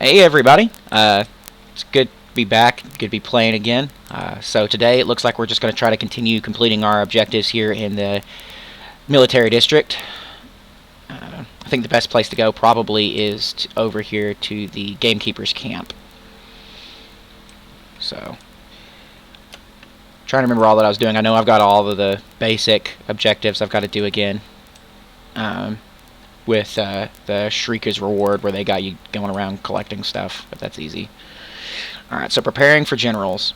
Hey everybody, it's good to be back, good to be playing again. So today it looks like we're just going to try to continue completing our objectives here in the military district. I think the best place to go probably is over here to the gamekeeper's camp. So, trying to remember all that I was doing. I know I've got all of the basic objectives I've got to do again. With the Shrieker's Reward, where they got you going around collecting stuff, but that's easy. Alright, so preparing for generals.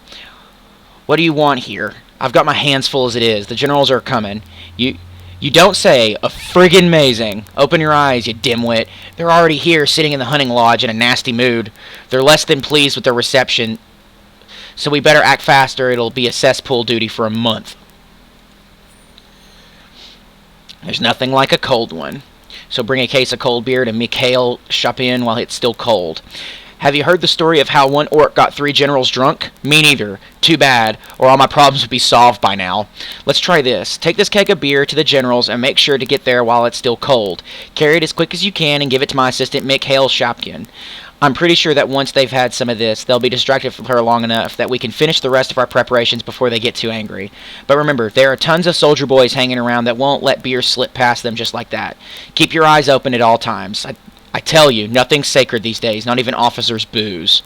What do you want here? I've got my hands full as it is. The generals are coming. You don't say, a friggin' amazing. Open your eyes, you dimwit. They're already here, sitting in the hunting lodge in a nasty mood. They're less than pleased with their reception, so we better act faster. It'll be a cesspool duty for a month. There's nothing like a cold one. So bring a case of cold beer to Mikhail Chopin while it's still cold. Have you heard the story of how one orc got 3 generals drunk? Me neither. Too bad, or all my problems would be solved by now. Let's try this. Take this keg of beer to the generals and make sure to get there while it's still cold. Carry it as quick as you can and give it to my assistant Mikhail Chopin. I'm pretty sure that once they've had some of this, they'll be distracted from her long enough that we can finish the rest of our preparations before they get too angry. But remember, there are tons of soldier boys hanging around that won't let beer slip past them just like that. Keep your eyes open at all times. I tell you, nothing's sacred these days, not even officers' booze.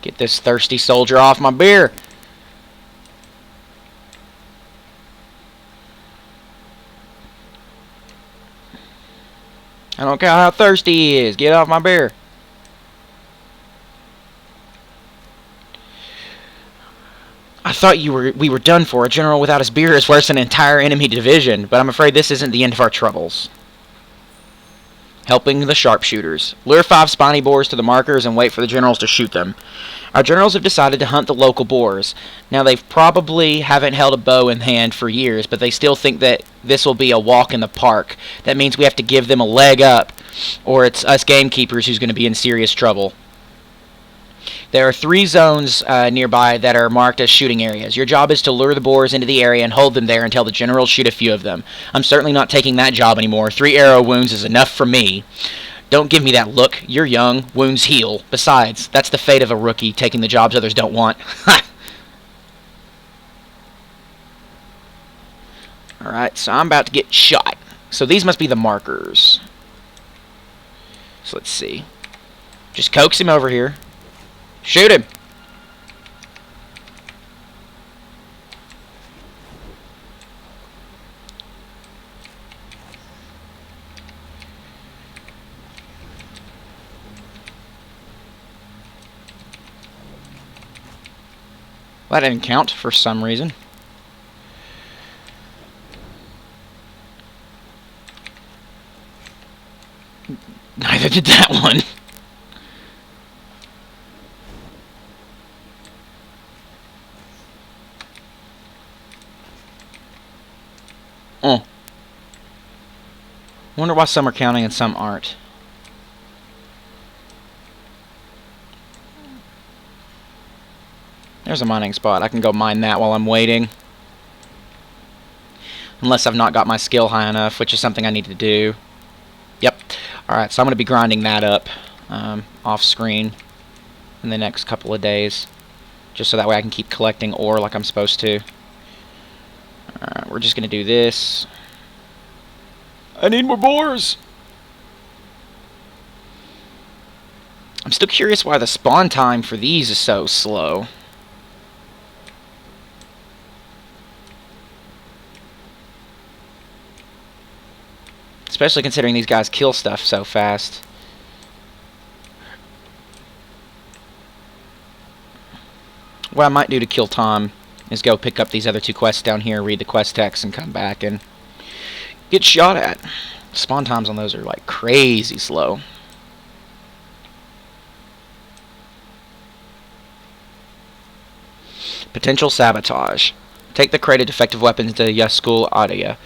Get this thirsty soldier off my beer. I don't care how thirsty he is. Get off my beer. I thought we were done for. A general without his beer is worse than an entire enemy division, but I'm afraid this isn't the end of our troubles. Helping the sharpshooters. Lure 5 spiny boars to the markers and wait for the generals to shoot them. Our generals have decided to hunt the local boars. Now, they probably haven't held a bow in hand for years, but they still think that this will be a walk in the park. That means we have to give them a leg up, or it's us gamekeepers who's going to be in serious trouble. There are 3 zones nearby that are marked as shooting areas. Your job is to lure the boars into the area and hold them there until the generals shoot a few of them. I'm certainly not taking that job anymore. 3 arrow wounds is enough for me. Don't give me that look. You're young. Wounds heal. Besides, that's the fate of a rookie, taking the jobs others don't want. Alright, so I'm about to get shot. So these must be the markers. So let's see. Just coax him over here. Shoot him! That didn't count for some reason. Neither did that one. Oh. Wonder why some are counting and some aren't. There's a mining spot. I can go mine that while I'm waiting. Unless I've not got my skill high enough, which is something I need to do. Yep. Alright, so I'm going to be grinding that up off screen in the next couple of days. Just so that way I can keep collecting ore like I'm supposed to. Alright, we're just going to do this. I need more boars! I'm still curious why the spawn time for these is so slow. Especially considering these guys kill stuff so fast. What I might do to kill Tom is go pick up these other 2 quests down here, read the quest text, and come back and get shot at. Spawn times on those are like crazy slow. Potential sabotage. Take the crate of defective weapons to Yaskul Adia.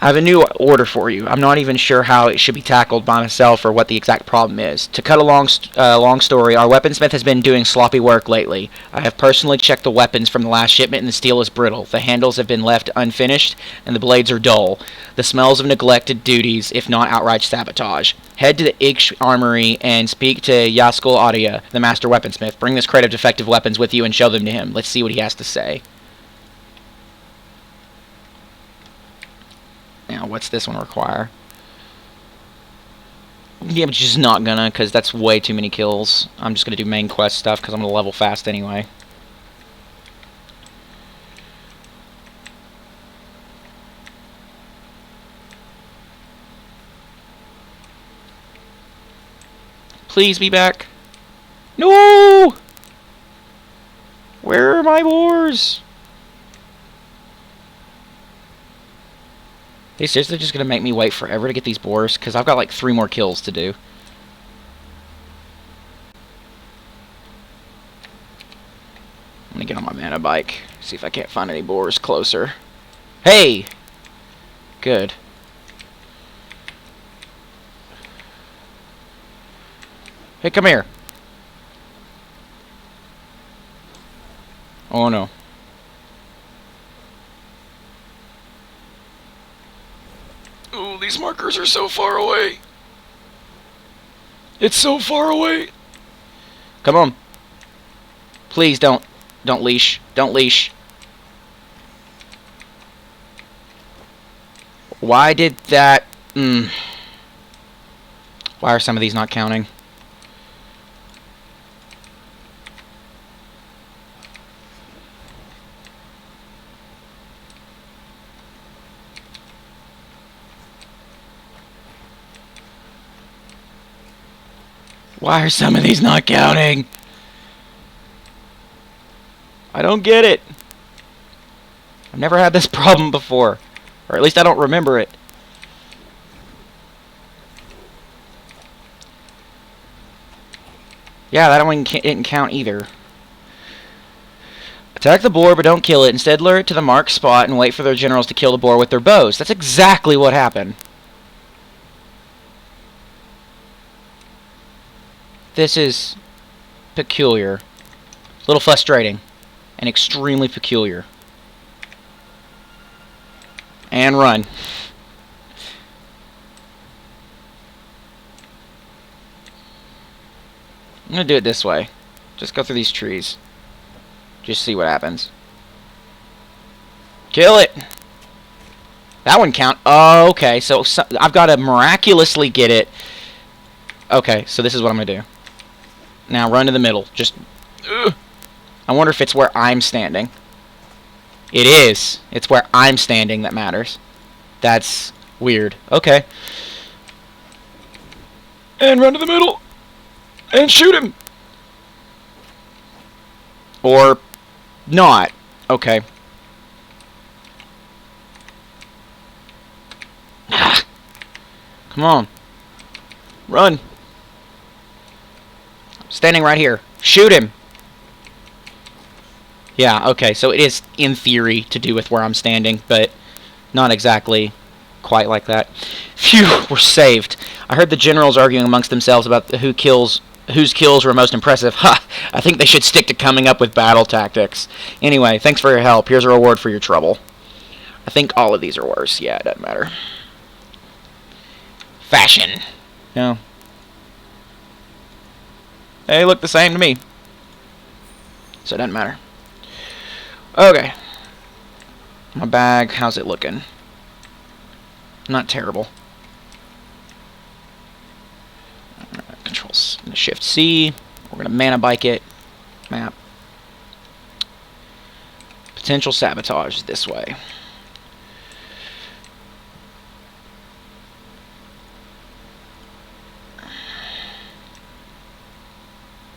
I have a new order for you. I'm not even sure how it should be tackled by myself or what the exact problem is. To cut a long story, our weaponsmith has been doing sloppy work lately. I have personally checked the weapons from the last shipment and the steel is brittle. The handles have been left unfinished and the blades are dull. The smells of neglected duties, if not outright sabotage. Head to the Iksh Armory and speak to Yaskul Adia, the master weaponsmith. Bring this crate of defective weapons with you and show them to him. Let's see what he has to say. Now, what's this one require? Yeah, but just not gonna, because that's way too many kills. I'm just gonna do main quest stuff, because I'm gonna level fast anyway. Please be back. No! Where are my boars? They seriously just gonna make me wait forever to get these boars? Because I've got like 3 more kills to do. I'm gonna get on my mana bike. See if I can't find any boars closer. Hey! Good. Hey, come here. Oh no. Oh, these markers are so far away. It's so far away. Come on. Please don't leash. Don't leash. Why did that... Why are some of these not counting? Why are some of these not counting? I don't get it. I've never had this problem before. Or at least I don't remember it. Yeah, that one didn't count either. Attack the boar, but don't kill it. Instead, lure it to the marked spot and wait for their generals to kill the boar with their bows. That's exactly what happened. This is peculiar. A little frustrating. And extremely peculiar. And run. I'm gonna do it this way. Just go through these trees. Just see what happens. Kill it! That one count. Oh, okay. So I've got to miraculously get it. Okay, so this is what I'm gonna do. Now run to the middle. Just... I wonder if it's where I'm standing. It is. It's where I'm standing that matters. That's weird. Okay. And run to the middle. And shoot him. Or not. Okay. Ah. Come on. Run. Standing right here. Shoot him. Yeah, okay, so it is, in theory, to do with where I'm standing, but not exactly quite like that. Phew, we're saved. I heard the generals arguing amongst themselves about whose kills were most impressive. Ha! I think they should stick to coming up with battle tactics. Anyway, thanks for your help. Here's a reward for your trouble. I think all of these are worse. Yeah, it doesn't matter. Fashion. No. They look the same to me. So it doesn't matter. Okay. My bag, how's it looking? Not terrible. Control Shift C. We're gonna mana bike it. Map. Potential sabotage this way.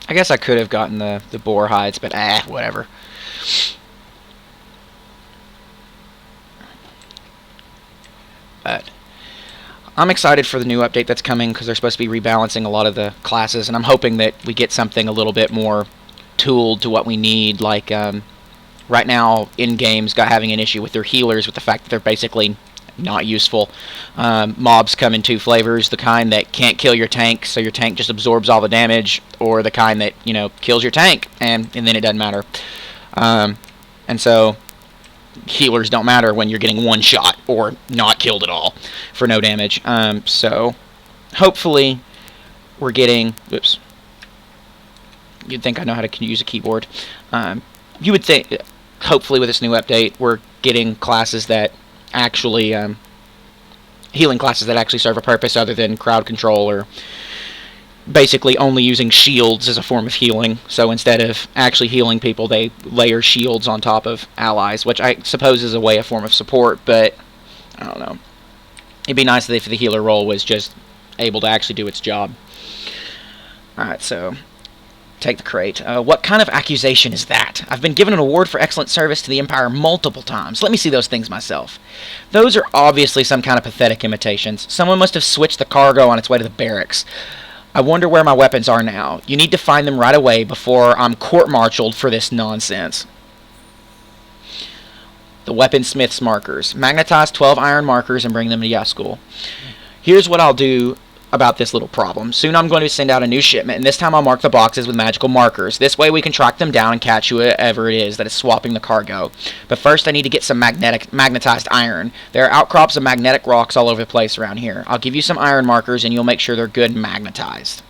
I guess I could have gotten the boar hides, but whatever. But I'm excited for the new update that's coming because they're supposed to be rebalancing a lot of the classes, and I'm hoping that we get something a little bit more tooled to what we need. Like right now, in games, having an issue with their healers, with the fact that they're basically not useful. Mobs come in two flavors: the kind that can't kill your tank, so your tank just absorbs all the damage, or the kind that, you know, kills your tank, and then it doesn't matter. And so healers don't matter when you're getting one shot or not killed at all for no damage. So hopefully we're getting... Whoops. You'd think I know how to use a keyboard. You would think, hopefully with this new update, we're getting classes that actually... healing classes that actually serve a purpose other than crowd control, or basically only using shields as a form of healing. So instead of actually healing people, they layer shields on top of allies, which I suppose is a form of support, but I don't know. It'd be nice if the healer role was just able to actually do its job. Alright, so take the crate. What kind of accusation is that? I've been given an award for excellent service to the Empire multiple times. Let me see those things myself. Those are obviously some kind of pathetic imitations. Someone must have switched the cargo on its way to the barracks. I wonder where my weapons are now. You need to find them right away before I'm court-martialed for this nonsense. The weaponsmith's markers. Magnetize 12 iron markers and bring them to Yaskul. Here's what I'll do about this little problem. Soon I'm going to send out a new shipment, and this time I'll mark the boxes with magical markers. This way we can track them down and catch whoever it is that is swapping the cargo. But first I need to get some magnetized iron. There are outcrops of magnetic rocks all over the place around here. I'll give you some iron markers and you'll make sure they're good magnetized.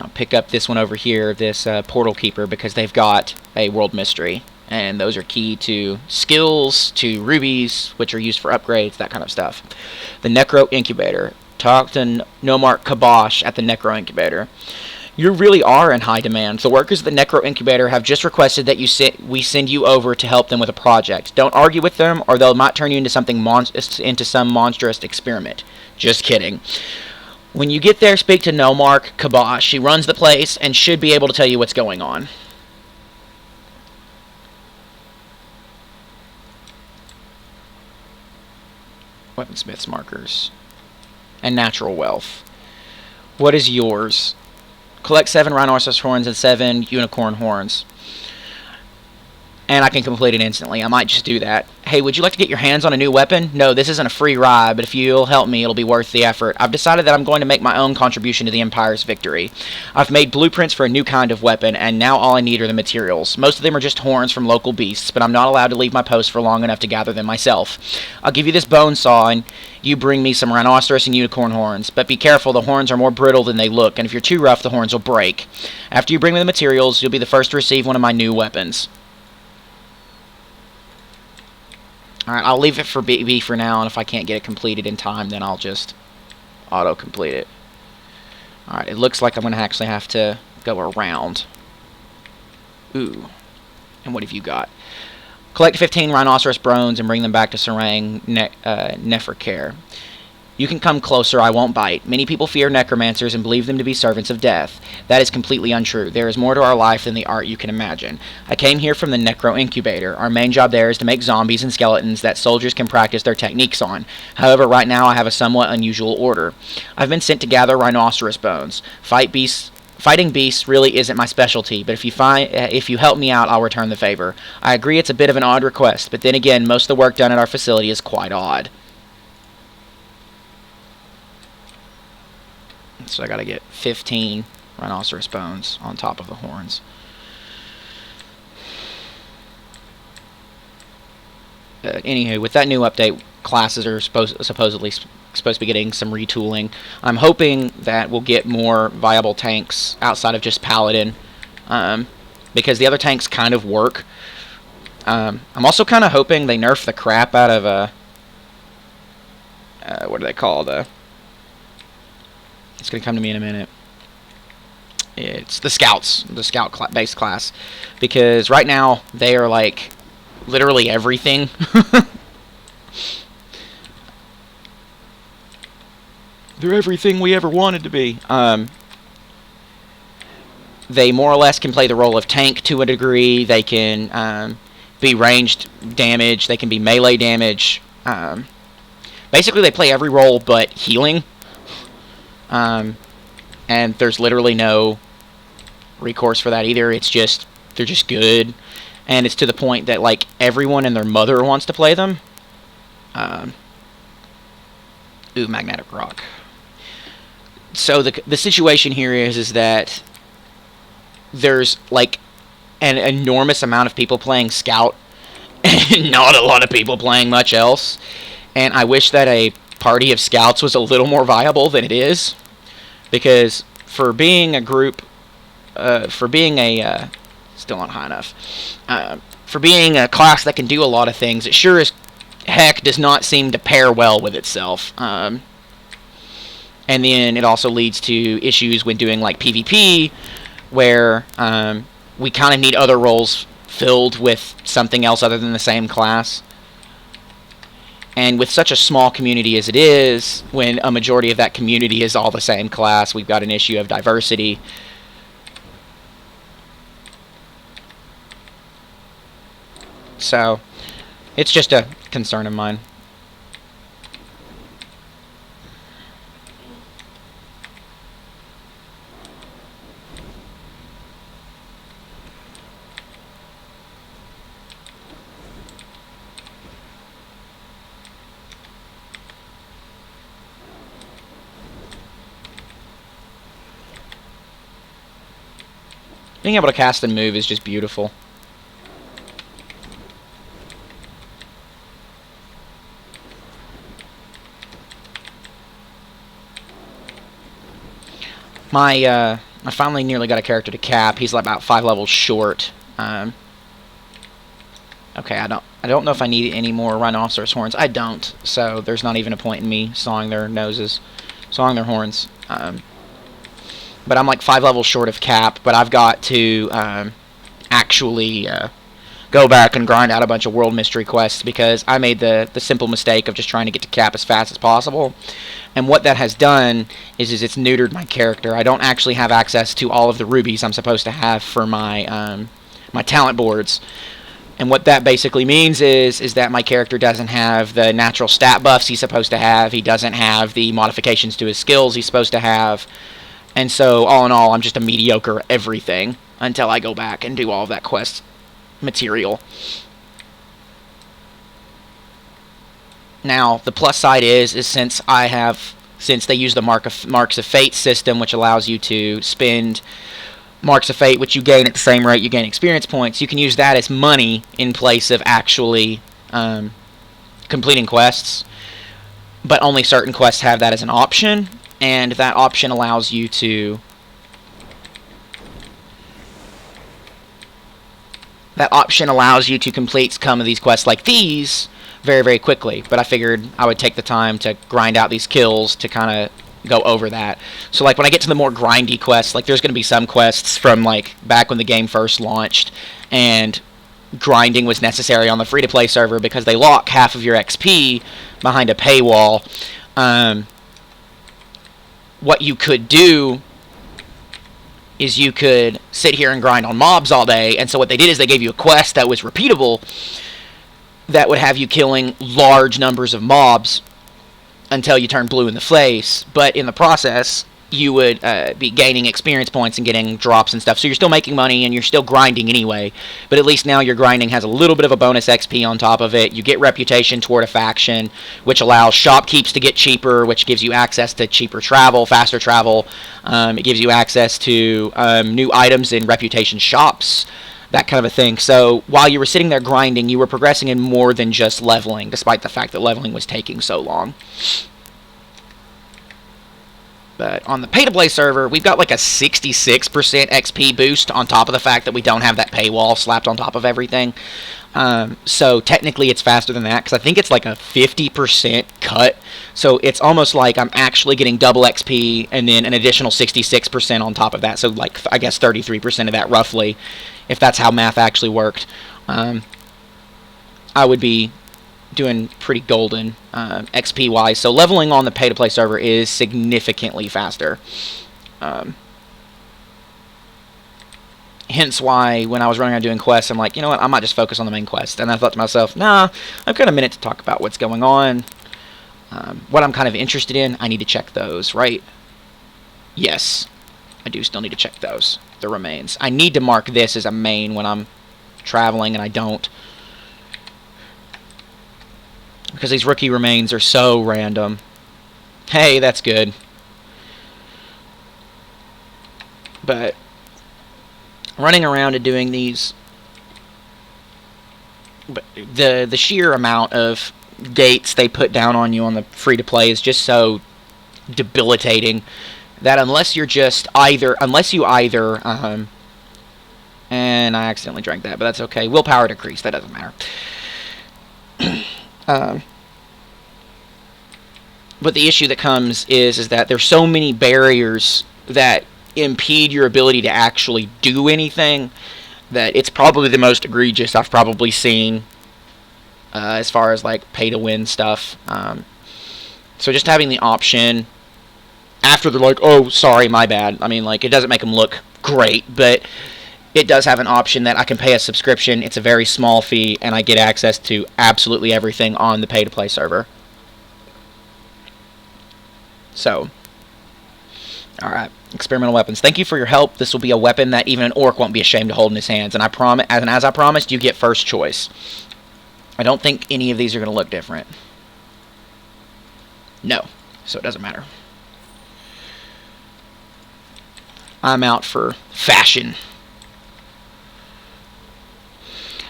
I'll pick up this one over here, this portal keeper, because they've got a world mystery. And those are key to skills, to rubies, which are used for upgrades, that kind of stuff. The Necro Incubator. Talk to Nomarch Kabosh at the Necro Incubator. You really are in high demand. The workers of the Necro Incubator have just requested that we send you over to help them with a project. Don't argue with them, or they might turn you into some monstrous experiment. Just kidding. When you get there, speak to Nomarch Kabosh. She runs the place and should be able to tell you what's going on. Weaponsmith's markers. And natural wealth. What is yours? Collect 7 rhinoceros horns and 7 unicorn horns. And I can complete it instantly. I might just do that. Hey, would you like to get your hands on a new weapon? No, this isn't a free ride, but if you'll help me, it'll be worth the effort. I've decided that I'm going to make my own contribution to the Empire's victory. I've made blueprints for a new kind of weapon, and now all I need are the materials. Most of them are just horns from local beasts, but I'm not allowed to leave my post for long enough to gather them myself. I'll give you this bone saw, and you bring me some rhinoceros and unicorn horns. But be careful, the horns are more brittle than they look, and if you're too rough, the horns will break. After you bring me the materials, you'll be the first to receive one of my new weapons. Alright, I'll leave it for B for now, and if I can't get it completed in time, then I'll just auto-complete it. Alright, it looks like I'm going to actually have to go around. Ooh. And what have you got? Collect 15 rhinoceros bones and bring them back to Sarang Neferkare. You can come closer, I won't bite. Many people fear necromancers and believe them to be servants of death. That is completely untrue. There is more to our life than the art you can imagine. I came here from the Necro Incubator. Our main job there is to make zombies and skeletons that soldiers can practice their techniques on. However, right now I have a somewhat unusual order. I've been sent to gather rhinoceros bones. Fighting beasts really isn't my specialty, but if you help me out, I'll return the favor. I agree it's a bit of an odd request, but then again, most of the work done at our facility is quite odd. So I gotta get 15 rhinoceros bones on top of the horns. Anywho, with that new update, classes are supposedly supposed to be getting some retooling. I'm hoping that we'll get more viable tanks outside of just Paladin, because the other tanks kind of work. I'm also kind of hoping they nerf the crap out of what do they call the... It's going to come to me in a minute. It's the scouts, the scout-based class. Because right now, they are like literally everything. They're everything we ever wanted to be. They more or less can play the role of tank to a degree. They can be ranged damage. They can be melee damage. Basically, they play every role but healing. And there's literally no recourse for that either. It's just, they're just good. and it's to the point that like everyone and their mother wants to play them. Ooh, magnetic rock. So the situation here is that there's like an enormous amount of people playing Scout and not a lot of people playing much else. And I wish that a party of Scouts was a little more viable than it is, because for being a group, for being a still not high enough, for being a class that can do a lot of things, it sure as heck does not seem to pair well with itself. And then it also leads to issues when doing like PvP, where we kind of need other roles filled with something else other than the same class. And with such a small community as it is, when a majority of that community is all the same class, we've got an issue of diversity. So, it's just a concern of mine. Being able to cast and move is just beautiful. I finally nearly got a character to cap. He's like about 5 levels short. Okay, I don't know if I need any more rhinoceros horns. I don't, so there's not even a point in me sawing their noses, sawing their horns. But I'm like 5 levels short of cap, but I've got to actually go back and grind out a bunch of world mystery quests, because I made the simple mistake of just trying to get to cap as fast as possible. And what that has done is it's neutered my character. I don't actually have access to all of the rubies I'm supposed to have for my my talent boards. And what that basically means is that my character doesn't have the natural stat buffs he's supposed to have. He doesn't have the modifications to his skills he's supposed to have. And so, all in all, I'm just a mediocre everything until I go back and do all of that quest material. Now, the plus side is since they use the Marks of Fate system, which allows you to spend Marks of Fate, which you gain at the same rate you gain experience points, you can use that as money in place of actually completing quests. But only certain quests have that as an option, and that option allows you to complete some of these quests like these very, very quickly. But I figured I would take the time to grind out these kills to kind of go over that. So like when I get to the more grindy quests, like there's going to be some quests from like back when the game first launched, and grinding was necessary on the free-to-play server because they lock half of your XP behind a paywall. What you could do is you could sit here and grind on mobs all day, and so what they did is they gave you a quest that was repeatable, that would have you killing large numbers of mobs until you turn blue in the face, but in the process you would be gaining experience points and getting drops and stuff. So you're still making money and you're still grinding anyway, but at least now your grinding has a little bit of a bonus XP on top of it. You get reputation toward a faction, which allows shopkeeps to get cheaper, which gives you access to cheaper travel, faster travel. It gives you access to new items in reputation shops, that kind of a thing. So while you were sitting there grinding, you were progressing in more than just leveling, despite the fact that leveling was taking so long. But on the pay-to-play server, we've got like a 66% XP boost on top of the fact that we don't have that paywall slapped on top of everything. So technically it's faster than that, because I think it's like a 50% cut. So it's almost like I'm actually getting double XP and then an additional 66% on top of that. So like I guess 33% of that roughly, if that's how math actually worked. I would be doing pretty golden XP wise. So leveling on the pay-to-play server is significantly faster. Hence why when I was running around doing quests, I'm like, you know what, I might just focus on the main quest. And I thought to myself, nah, I've got a minute to talk about what's going on. What I'm kind of interested in, I need to check those, right? Yes, I do still need to check those, the remains. I need to mark this as a main when I'm traveling, and I don't. Because these rookie remains are so random. Hey, that's good. But running around and doing these, the sheer amount of gates they put down on you on the free-to-play is just so debilitating that unless you either, and I accidentally drank that, but that's okay. Willpower decrease, that doesn't matter. But the issue that comes is that there's so many barriers that impede your ability to actually do anything that it's probably the most egregious I've probably seen as far as like pay to win stuff. So just having the option after they're like, oh, sorry, my bad. I mean, like, it doesn't make them look great, but it does have an option that I can pay a subscription. It's a very small fee, and I get access to absolutely everything on the pay-to-play server. So, alright, experimental weapons. Thank you for your help. This will be a weapon that even an orc won't be ashamed to hold in his hands, and as I promised, you get first choice. I don't think any of these are going to look different. No, so it doesn't matter. I'm out for fashion.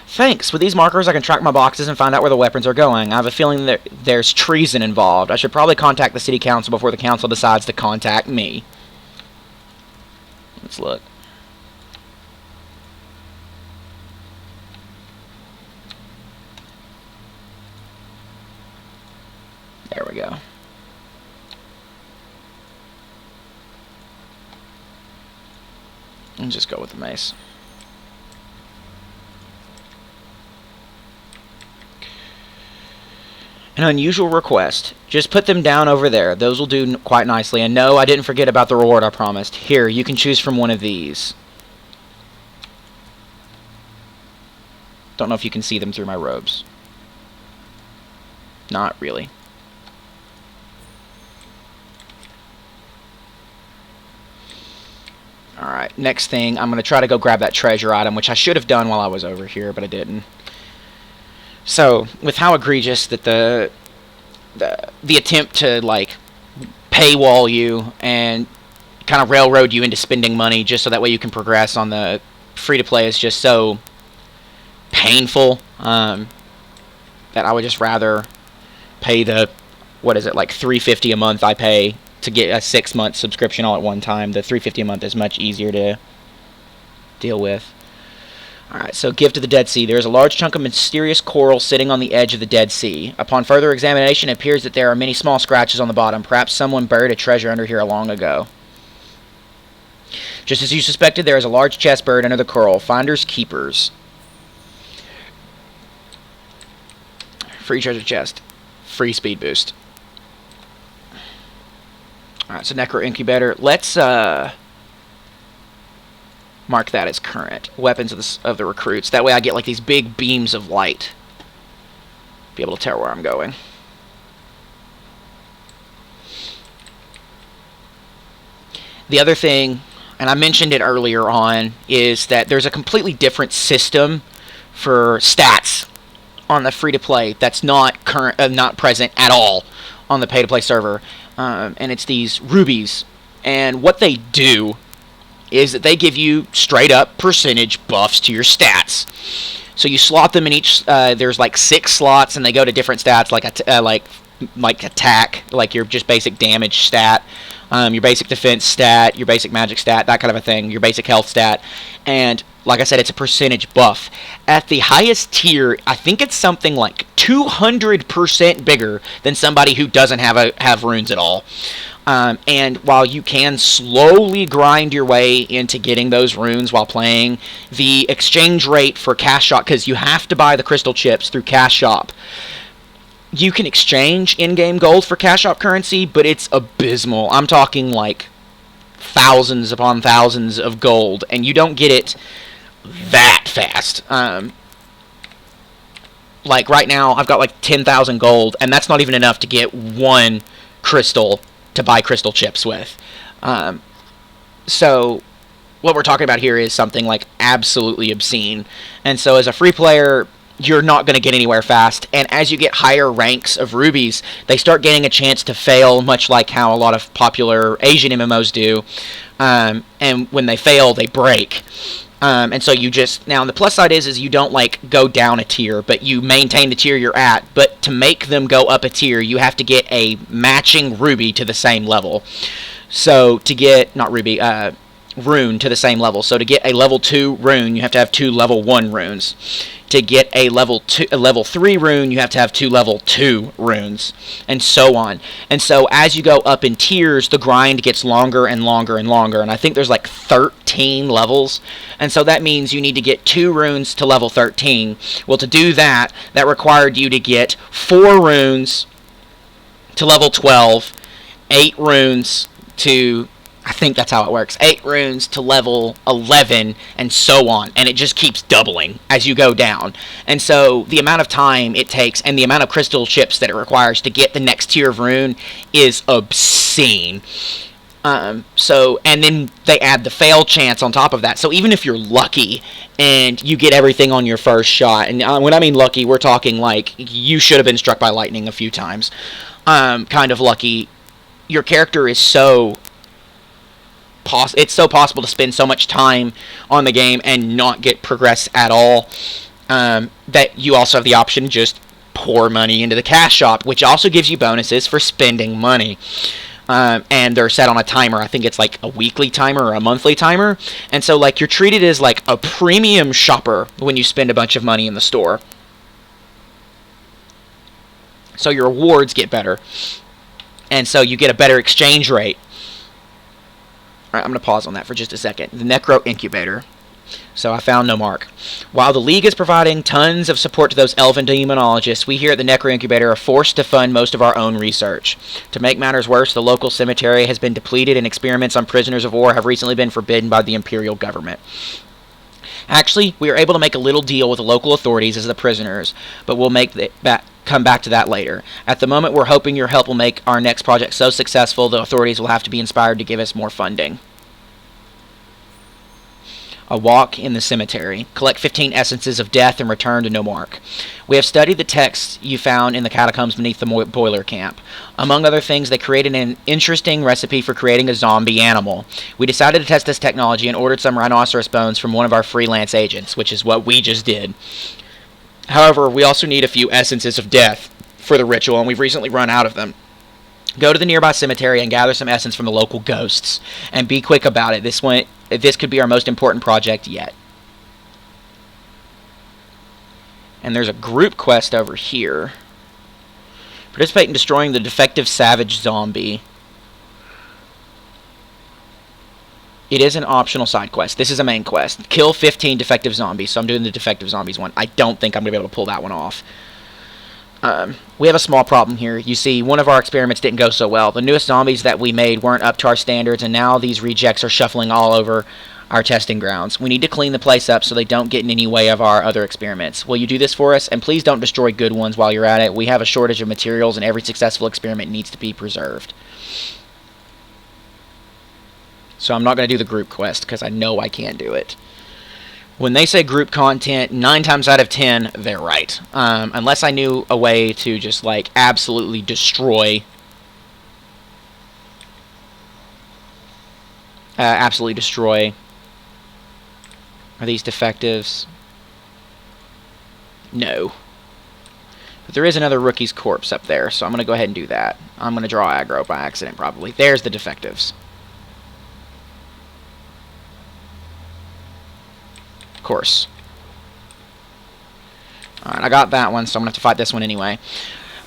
Thanks. With these markers, I can track my boxes and find out where the weapons are going. I have a feeling that there's treason involved. I should probably contact the city council before the council decides to contact me. Let's look. There we go. And just go with the mace. An unusual request. Just put them down over there. Those will do quite nicely. And no, I didn't forget about the reward I promised. Here, you can choose from one of these. Don't know if you can see them through my robes. Not really. Alright, next thing, I'm going to try to go grab that treasure item, which I should have done while I was over here, but I didn't. So, with how egregious that the attempt to, like, paywall you and kind of railroad you into spending money just so that way you can progress on the free-to-play is just so painful, that I would just rather pay the, what is it, like $3.50 a month I pay to get a 6-month subscription all at one time. The $3.50 a month is much easier to deal with. Alright, so Gift of the Dead Sea. There is a large chunk of mysterious coral sitting on the edge of the Dead Sea. Upon further examination, it appears that there are many small scratches on the bottom. Perhaps someone buried a treasure under here long ago. Just as you suspected, there is a large chest buried under the coral. Finders keepers. Free treasure chest. Free speed boost. Alright, so Necro Incubator. Let's mark that as current. Weapons of the recruits. That way I get like these big beams of light. Be able to tell where I'm going. The other thing, and I mentioned it earlier on, is that there's a completely different system for stats on the free-to-play that's not present at all on the pay-to-play server. And it's these rubies. And what they do is that they give you straight-up percentage buffs to your stats. So you slot them in each. There's like 6 slots, and they go to different stats, like attack, like your just basic damage stat, your basic defense stat, your basic magic stat, that kind of a thing, your basic health stat, and like I said, it's a percentage buff. At the highest tier, I think it's something like 200% bigger than somebody who doesn't have runes at all. And while you can slowly grind your way into getting those runes while playing, the exchange rate for Cash Shop, because you have to buy the crystal chips through Cash Shop, you can exchange in-game gold for Cash Shop currency, but it's abysmal. I'm talking like thousands upon thousands of gold, and you don't get it that fast. Like right now, I've got like 10,000 gold, and that's not even enough to get 1 crystal to buy crystal chips with. So what we're talking about here is something like absolutely obscene. And so as a free player, you're not going to get anywhere fast. And as you get higher ranks of rubies, they start getting a chance to fail, much like how a lot of popular Asian MMOs do. And when they fail, they break. And so you just, now the plus side is you don't like go down a tier, but you maintain the tier you're at. But to make them go up a tier, you have to get a matching ruby to the same level. So to get, not ruby, rune to the same level. So to get a level 2 rune, you have to have 2 level 1 runes. To get a level 3 rune, you have to have 2 level 2 runes, and so on. And so as you go up in tiers, the grind gets longer and longer and longer, and I think there's like 13 levels, and so that means you need to get 2 runes to level 13. Well, to do that, that required you to get 4 runes to level 12, 8 runes to, I think that's how it works, 8 runes to level 11, and so on. And it just keeps doubling as you go down. And so the amount of time it takes and the amount of crystal chips that it requires to get the next tier of rune is obscene. And then they add the fail chance on top of that. So even if you're lucky and you get everything on your first shot, and when I mean lucky, we're talking like you should have been struck by lightning a few times, kind of lucky, your character is so... it's so possible to spend so much time on the game and not get progress at all, that you also have the option to just pour money into the cash shop, which also gives you bonuses for spending money. And they're set on a timer. I think it's like a weekly timer or a monthly timer. And so like you're treated as like a premium shopper when you spend a bunch of money in the store. So your rewards get better. And so you get a better exchange rate. Alright, I'm going to pause on that for just a second. The Necro Incubator. So I found no mark. While the League is providing tons of support to those elven demonologists, we here at the Necro Incubator are forced to fund most of our own research. To make matters worse, the local cemetery has been depleted and experiments on prisoners of war have recently been forbidden by the Imperial government. Actually, we were able to make a little deal with the local authorities as the prisoners, but we'll come back to that later. At the moment, we're hoping your help will make our next project so successful the authorities will have to be inspired to give us more funding. A walk in the cemetery. Collect 15 essences of death and return to No Mark. We have studied the texts you found in the catacombs beneath the boiler camp. Among other things, they created an interesting recipe for creating a zombie animal. We decided to test this technology and ordered some rhinoceros bones from one of our freelance agents, which is what we just did. However, we also need a few essences of death for the ritual, and we've recently run out of them. Go to the nearby cemetery and gather some essence from the local ghosts. And be quick about it. This could be our most important project yet. And there's a group quest over here. Participate in destroying the defective savage zombie. It is an optional side quest. This is a main quest. Kill 15 defective zombies. So I'm doing the defective zombies one. I don't think I'm going to be able to pull that one off. We have a small problem here. You see, one of our experiments didn't go so well. The newest zombies that we made weren't up to our standards, and now these rejects are shuffling all over our testing grounds. We need to clean the place up so they don't get in any way of our other experiments. Will you do this for us? And please don't destroy good ones while you're at it. We have a shortage of materials, and every successful experiment needs to be preserved. So I'm not going to do the group quest, because I know I can't do it. When they say group content, 9 times out of 10, they're right. Unless I knew a way to just, like, absolutely destroy... Are these defectives? No. But there is another rookie's corpse up there, so I'm going to go ahead and do that. I'm going to draw aggro by accident, probably. There's the defectives. Of course. Alright, I got that one, so I'm going to have to fight this one anyway.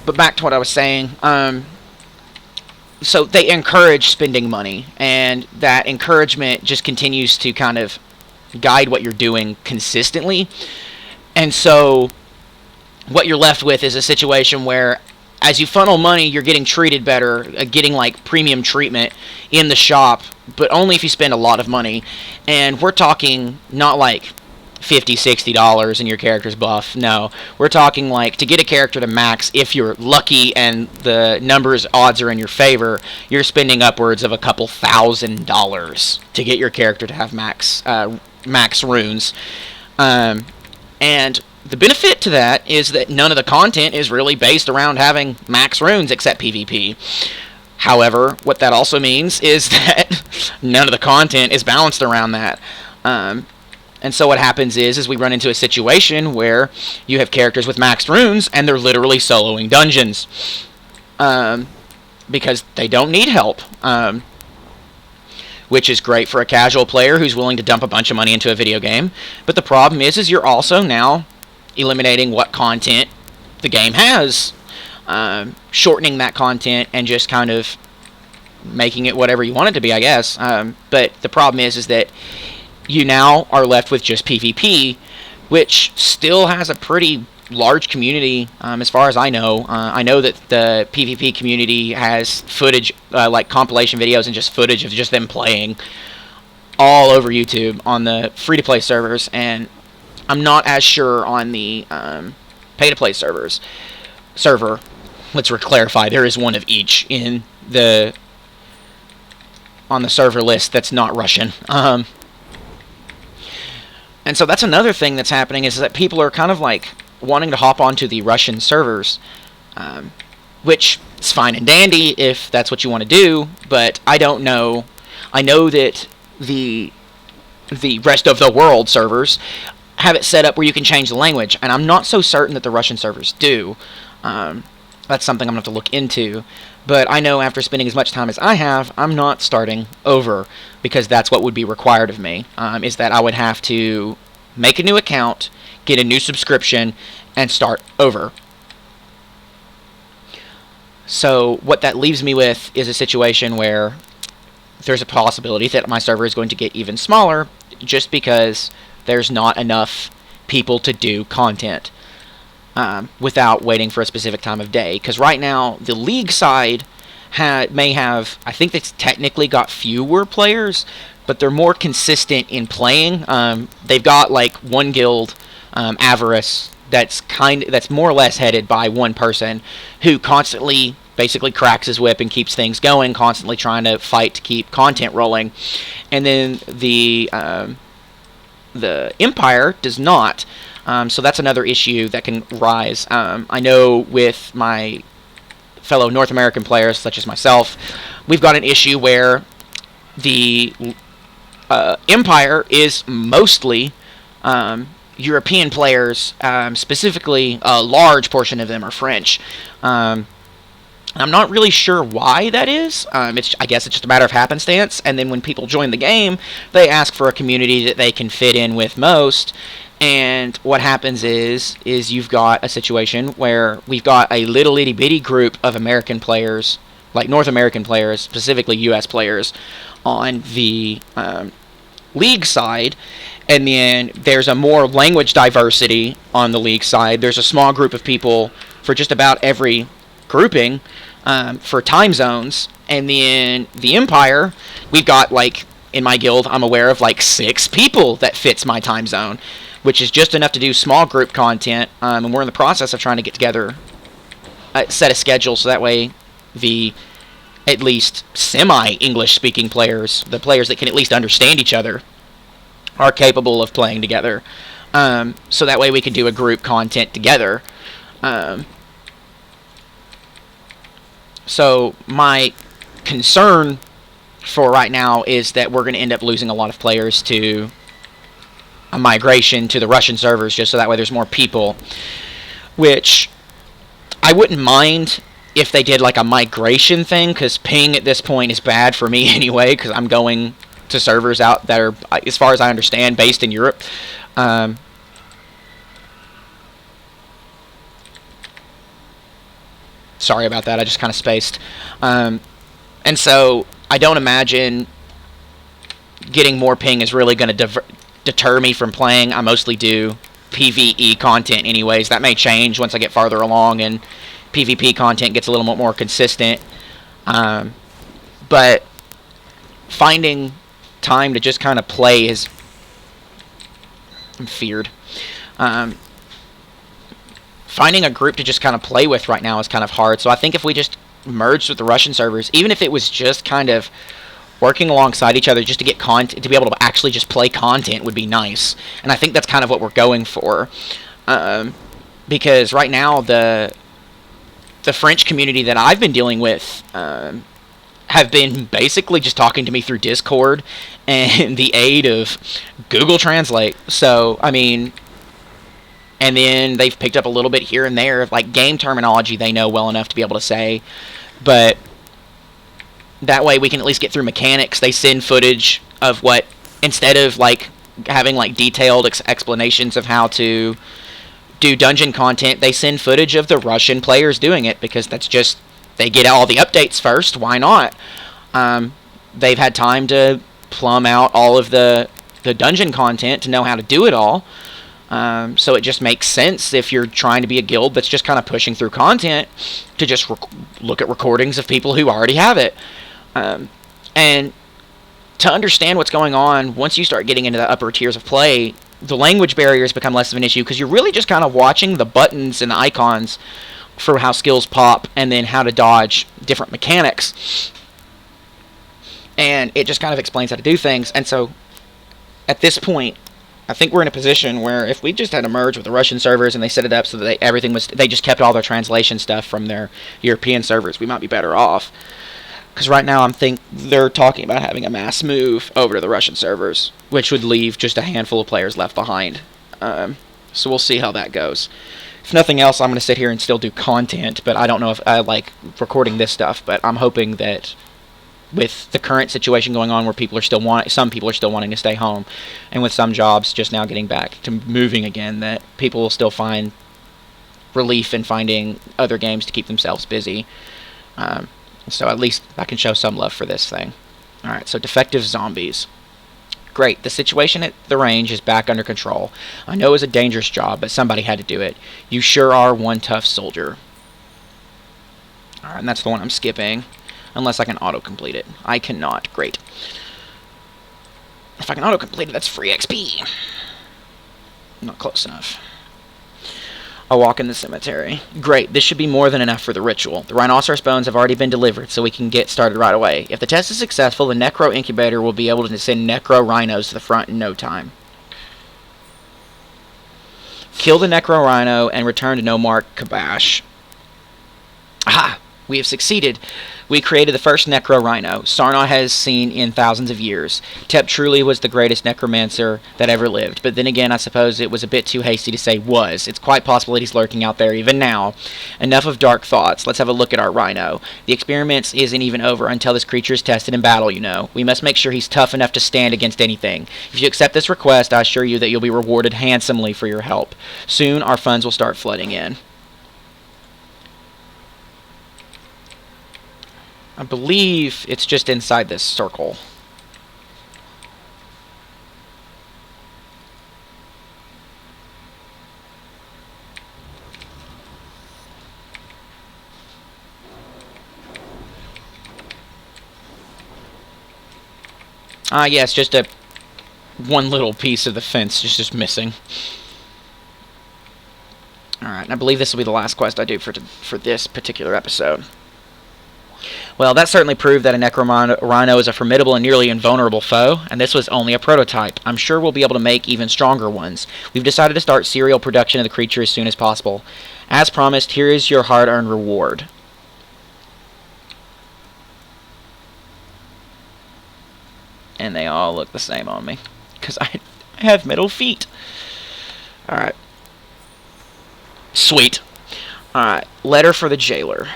But back to what I was saying. So they encourage spending money, and that encouragement just continues to kind of guide what you're doing consistently. And so what you're left with is a situation where as you funnel money, you're getting treated better, getting like premium treatment in the shop, but only if you spend a lot of money. And we're talking not like $50, $60 and your character's buff. No, we're talking like to get a character to max, if you're lucky and the numbers odds are in your favor, you're spending upwards of a couple $1,000s to get your character to have max runes. And the benefit to that is that none of the content is really based around having max runes except PvP. However, what that also means is that none of the content is balanced around that. And so what happens is we run into a situation where you have characters with maxed runes and they're literally soloing dungeons. Because they don't need help. Which is great for a casual player who's willing to dump a bunch of money into a video game. But the problem is you're also now eliminating what content the game has. Shortening that content and just kind of making it whatever you want it to be, I guess. But the problem is that you now are left with just PvP, which still has a pretty large community, as far as I know. I know that the PvP community has footage, like compilation videos and just footage of just them playing all over YouTube on the free-to-play servers, and I'm not as sure on the pay-to-play server. Let's clarify, there is one of each on the server list that's not Russian. And so that's another thing that's happening, is that people are kind of like wanting to hop onto the Russian servers, which is fine and dandy if that's what you want to do, but I don't know. I know that the rest of the world servers have it set up where you can change the language, and I'm not so certain that the Russian servers do. That's something I'm going to have to look into. But I know after spending as much time as I have, I'm not starting over, because that's what would be required of me, is that I would have to make a new account, get a new subscription, and start over. So what that leaves me with is a situation where there's a possibility that my server is going to get even smaller just because there's not enough people to do content. Without waiting for a specific time of day. Because right now, the league side may have, I think it's technically got fewer players, but they're more consistent in playing. They've got like one guild, Avarice, that's more or less headed by one person who constantly basically cracks his whip and keeps things going, constantly trying to fight to keep content rolling. And then the Empire does not. So that's another issue that can rise. I know with my fellow North American players, such as myself, we've got an issue where the Empire is mostly European players. Specifically, a large portion of them are French. I'm not really sure why that is. I guess it's just a matter of happenstance. And then when people join the game, they ask for a community that they can fit in with most. And what happens is you've got a situation where we've got a little itty bitty group of American players, like North American players, specifically U.S. players, on the league side, and then there's a more language diversity on the league side. There's a small group of people for just about every grouping for time zones, and then the Empire, we've got, like, in my guild, I'm aware of like 6 people that fits my time zone, which is just enough to do small group content, and we're in the process of trying to get together a set of schedules so that way the at least semi-English speaking players, the players that can at least understand each other, are capable of playing together. So that way we can do a group content together. So my concern for right now is that we're going to end up losing a lot of players to a migration to the Russian servers, just so that way there's more people, which I wouldn't mind if they did like a migration thing, because ping at this point is bad for me anyway, because I'm going to servers out that are, as far as I understand, based in Europe. Sorry about that, I just kind of spaced. And so I don't imagine getting more ping is really going to deter me from playing. I mostly do PvE content anyways. That may change once I get farther along and PvP content gets a little bit more consistent. But finding time to just kind of play is I'm feared. Um, Finding a group to just kind of play with right now is kind of hard. So I think if we just merged with the Russian servers, even if it was just kind of working alongside each other just to get content, to be able to actually just play content would be nice. And I think that's kind of what we're going for. Because right now the French community that I've been dealing with have been basically just talking to me through Discord and the aid of Google Translate. So, I mean, and then they've picked up a little bit here and there of like game terminology they know well enough to be able to say. But that way we can at least get through mechanics. They send footage of what, instead of like having like detailed explanations of how to do dungeon content, they send footage of the Russian players doing it, because that's just, they get all the updates first. Why not? They've had time to plumb out all of the dungeon content to know how to do it all. So it just makes sense, if you're trying to be a guild that's just kind of pushing through content, to just look at recordings of people who already have it. And to understand what's going on, once you start getting into the upper tiers of play, the language barriers become less of an issue, because you're really just kind of watching the buttons and the icons for how skills pop, and then how to dodge different mechanics. And it just kind of explains how to do things. And so, at this point, I think we're in a position where if we just had to merge with the Russian servers and they set it up so that they just kept all their translation stuff from their European servers, we might be better off. Because right now they're talking about having a mass move over to the Russian servers, which would leave just a handful of players left behind. So we'll see how that goes. If nothing else, I'm going to sit here and still do content, but I don't know if I like recording this stuff. But I'm hoping that with the current situation going on, where some people are still wanting to stay home, and with some jobs just now getting back to moving again, that people will still find relief in finding other games to keep themselves busy. So at least I can show some love for this thing. Alright, so defective zombies. Great, the situation at the range is back under control. I know it was a dangerous job, but somebody had to do it. You sure are one tough soldier. Alright, and that's the one I'm skipping. Unless I can auto-complete it. I cannot. Great. If I can auto-complete it, that's free XP. Not close enough. A walk in the cemetery. Great, this should be more than enough for the ritual. The rhinoceros bones have already been delivered, so we can get started right away. If the test is successful, the necro incubator will be able to send necro rhinos to the front in no time. Kill the necro rhino and return to No Mark Kabash. Aha! We have succeeded. We created the first necro rhino Sarnaut has seen in thousands of years. Tep truly was the greatest necromancer that ever lived, but then again I suppose it was a bit too hasty to say was. It's quite possible that he's lurking out there even now. Enough of dark thoughts. Let's have a look at our rhino. The experiment isn't even over until this creature is tested in battle, you know. We must make sure he's tough enough to stand against anything. If you accept this request, I assure you that you'll be rewarded handsomely for your help. Soon our funds will start flooding in. I believe it's just inside this circle. Yeah, it's just one little piece of the fence is just missing. Alright, and I believe this will be the last quest I do for this particular episode. Well, that certainly proved that a necro rhino is a formidable and nearly invulnerable foe, and this was only a prototype. I'm sure we'll be able to make even stronger ones. We've decided to start serial production of the creature as soon as possible. As promised, here is your hard-earned reward. And they all look the same on me, because I have metal feet. Alright. Sweet. Alright, letter for the jailer.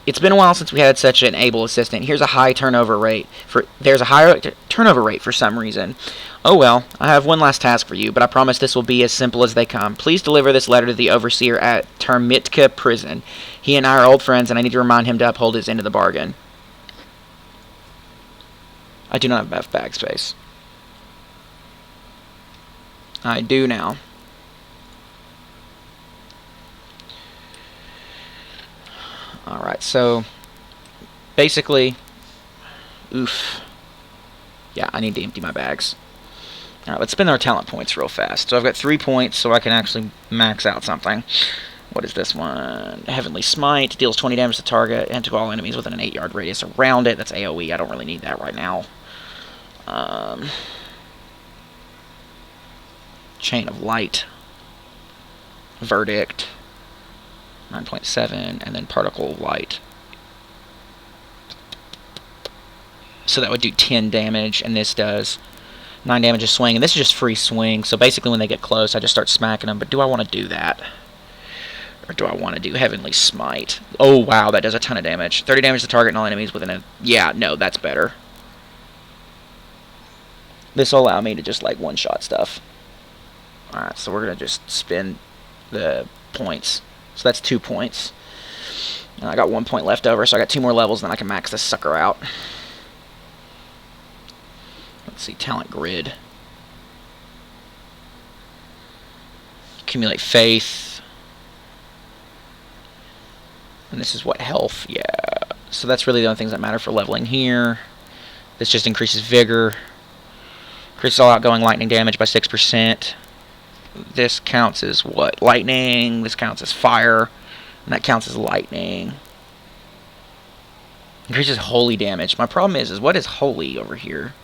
It's been a while since we had such an able assistant. There's a high turnover rate for some reason. Oh well, I have one last task for you, but I promise this will be as simple as they come. Please deliver this letter to the overseer at Termitka prison. He and I are old friends, and I need to remind him to uphold his end of the bargain. I do not have enough bag space. I do now. Alright, so basically, oof. Yeah, I need to empty my bags. Alright, let's spend our talent points real fast. So I've got 3 points, so I can actually max out something. What is this one? Heavenly Smite. Deals 20 damage to target and to all enemies within an 8-yard radius around it. That's AoE. I don't really need that right now. Chain of Light. Verdict. 9.7. And then Particle of Light. So that would do 10 damage, and this does 9 damage a swing. And this is just free swing, so basically when they get close, I just start smacking them. But do I want to do that? Or do I want to do Heavenly Smite? Oh, wow, that does a ton of damage. 30 damage to target and all enemies within a... Yeah, no, that's better. This will allow me to just, like, one-shot stuff. Alright, so we're going to just spend the points. So that's 2 points. And I got 1 point left over, so I got 2 more levels, then I can max this sucker out. Let's see, Talent Grid. Accumulate Faith. And this is what, health? Yeah. So that's really the only things that matter for leveling here. This just increases vigor. Increases all outgoing lightning damage by 6%. This counts as what? Lightning. This counts as fire. And that counts as lightning. Increases holy damage. My problem is what is holy over here?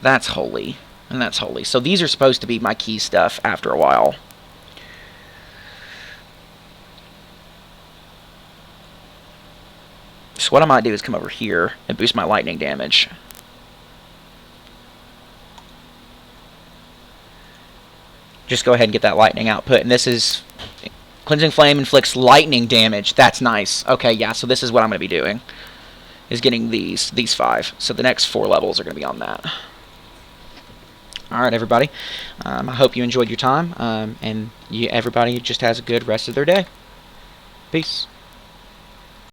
That's holy. And that's holy. So these are supposed to be my key stuff after a while. So what I might do is come over here and boost my lightning damage. Just go ahead and get that lightning output. And this is Cleansing Flame inflicts lightning damage. That's nice. Okay, yeah, so this is what I'm going to be doing. Is getting these 5. So the next 4 levels are going to be on that. Alright, everybody. I hope you enjoyed your time. And everybody just has a good rest of their day. Peace.